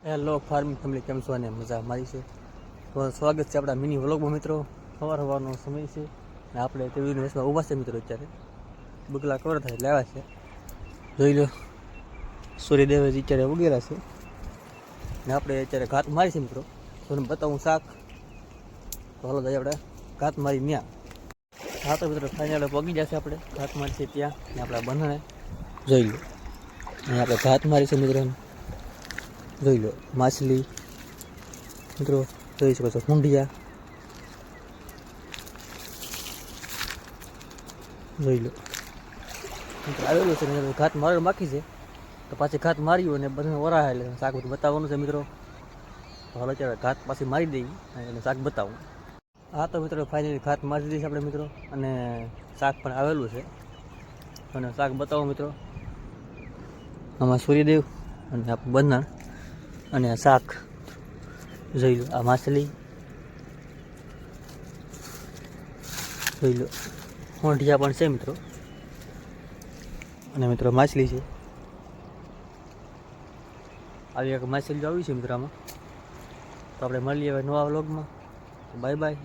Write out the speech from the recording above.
Hello farming family, કેમ છો? અને મજા મારી છે તો સ્વાગત છે આપણા મિની વ્લોગમાં મિત્રો. સવારનો સમય છે ને આપણે ટીવીની વેસમાં ઊભા છે મિત્રો. અત્યારે બગલા કવર થાય એટલે આવ્યા છે. જોઈ લો, સૂર્યદેવ અત્યારે ઉગેલા છે ને આપણે અત્યારે ઘાત મારી છે મિત્રો. તમને બતાવું શાક તો હાલો જાય આપણે ઘાત મારી ત્યાં. હા તો મિત્રો ફાઇનલ પગી જશે. આપણે ઘાત મારી છે ત્યાં ને આપણા બંધણે જોઈ લો. અહીં આપણે ઘાત મારી છે મિત્રો. જોઈ લો માછલી મિત્રો, જોઈ શકો છો હુંડિયા. જોઈ લો મિત્રો આવેલું છે મિત્રો. ઘાત મારવા બાકી છે તો પાછી ઘાત માર્યું અને બધા ઓરા એટલે શાક બધું બતાવવાનું છે મિત્રો. તો હાલો અત્યારે ઘાત પાછી મારી દઈ અને શાક બતાવું. હા તો મિત્રો ફાઇનલી ઘાત મારી દીધી છે આપણે મિત્રો, અને શાક પણ આવેલું છે અને શાક બતાવો મિત્રો. આમાં સૂર્યદેવ અને આપણું બંધણ અને શાક જોઈ લો. આ માછલી જોઈ લો, હોંઠિયા પણ છે મિત્રો. અને મિત્રો માછલી છે, આવી એક માછલી આવી છે મિત્રો આમાં. તો આપણે મળીએ હવે નવા વ્લોગમાં. Bye bye.